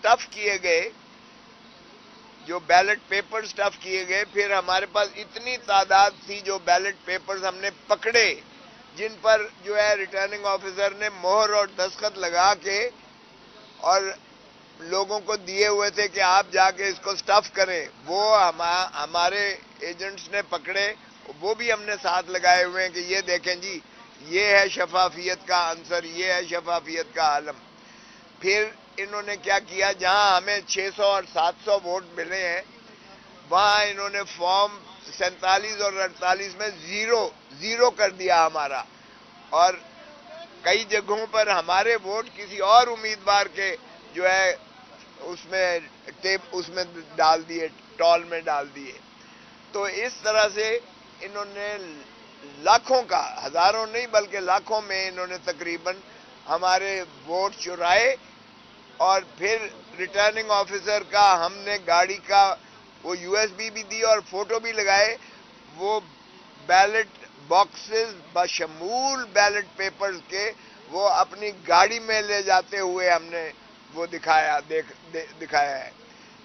Stuff किए गए, जो बैलेट पेपर स्टफ किए गए, फिर हमारे पास इतनी तादाद थी जो बैलेट पेपर्स हमने पकड़े जिन पर जो है रिटर्निंग ऑफिसर ने मोहर और दस्तखत लगा के और लोगों को दिए हुए थे कि आप जाके इसको स्टफ करें, वो हमारे एजेंट्स ने पकड़े, वो भी हमने साथ लगाए हुए हैं कि ये देखें जी, ये है शफाफियत का अंसर, ये है शफाफियत का आलम। फिर इन्होंने क्या किया, जहां हमें 600 और 700 वोट मिले हैं वहां इन्होंने फॉर्म 47 और 48 में जीरो कर दिया हमारा, और कई जगहों पर हमारे वोट किसी और उम्मीदवार के जो है उसमें डाल दिए, टॉल में डाल दिए। तो इस तरह से इन्होंने लाखों का, हजारों नहीं बल्कि लाखों में इन्होंने तकरीबन हमारे वोट चुराए। और फिर रिटर्निंग ऑफिसर का हमने गाड़ी का वो यूएसबी भी दी और फोटो भी लगाए, वो बैलेट बॉक्सेस बशमूल बैलेट पेपर्स के वो अपनी गाड़ी में ले जाते हुए हमने वो दिखाया है।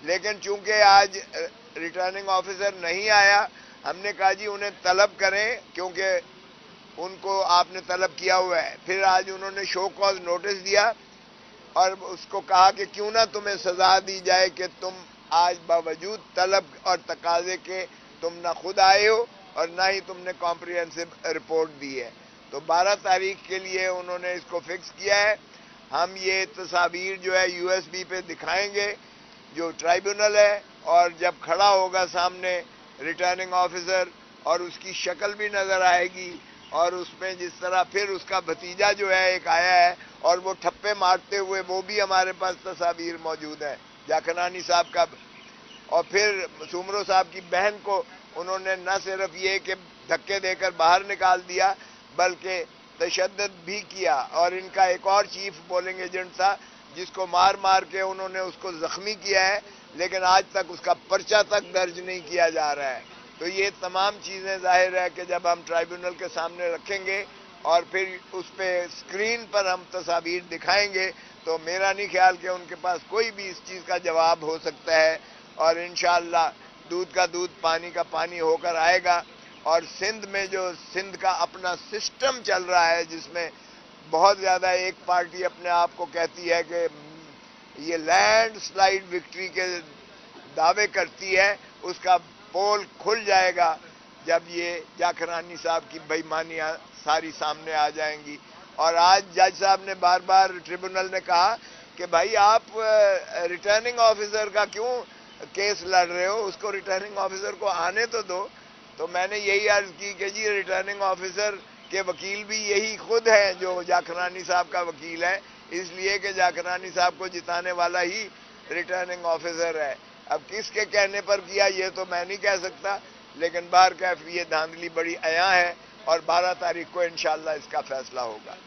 लेकिन चूंकि आज रिटर्निंग ऑफिसर नहीं आया, हमने कहा जी उन्हें तलब करें क्योंकि उनको आपने तलब किया हुआ है। फिर आज उन्होंने शो कॉज नोटिस दिया और उसको कहा कि क्यों ना तुम्हें सजा दी जाए कि तुम आज बावजूद तलब और तकाजे के तुम ना खुद आए हो और ना ही तुमने कॉम्प्रिहेंसिव रिपोर्ट दी है। तो 12 तारीख के लिए उन्होंने इसको फिक्स किया है। हम ये तस्वीर जो है यूएसबी पे दिखाएंगे जो ट्राइब्यूनल है, और जब खड़ा होगा सामने रिटर्निंग ऑफिसर और उसकी शक्ल भी नजर आएगी, और उसमें जिस तरह फिर उसका भतीजा जो है एक आया है और वो ठप्पे मारते हुए, वो भी हमारे पास तस्वीर मौजूद है जाखरानी साहब का। और फिर सुमरो साहब की बहन को उन्होंने न सिर्फ ये कि धक्के देकर बाहर निकाल दिया बल्कि तशद्दुद भी किया। और इनका एक और चीफ पोलिंग एजेंट था जिसको मार मार के उन्होंने उसको जख्मी किया है, लेकिन आज तक उसका पर्चा तक दर्ज नहीं किया जा रहा है। तो ये तमाम चीजें जाहिर है कि जब हम ट्राइब्यूनल के सामने रखेंगे और फिर उस पर स्क्रीन पर हम तस्वीर दिखाएंगे, तो मेरा नहीं ख्याल कि उनके पास कोई भी इस चीज का जवाब हो सकता है। और इंशाअल्लाह दूध का दूध पानी का पानी होकर आएगा। और सिंध में जो सिंध का अपना सिस्टम चल रहा है, जिसमें बहुत ज्यादा एक पार्टी अपने आप को कहती है कि ये लैंड स्लाइड विक्ट्री के दावे करती है, उसका पोल खुल जाएगा जब ये जाखरानी साहब की बेईमानियां सारी सामने आ जाएंगी। और आज जज साहब ने बार बार ट्रिब्यूनल ने कहा कि भाई आप रिटर्निंग ऑफिसर का क्यों केस लड़ रहे हो, उसको रिटर्निंग ऑफिसर को आने तो दो। तो मैंने यही अर्ज की कि जी रिटर्निंग ऑफिसर के वकील भी यही खुद हैं जो जाखरानी साहब का वकील है, इसलिए कि जाखरानी साहब को जिताने वाला ही रिटर्निंग ऑफिसर है। अब किसके कहने पर किया ये तो मैं नहीं कह सकता, लेकिन बार कैफ ये धांधली बड़ी अया है और 12 तारीख को इंशाअल्लाह इसका फैसला होगा।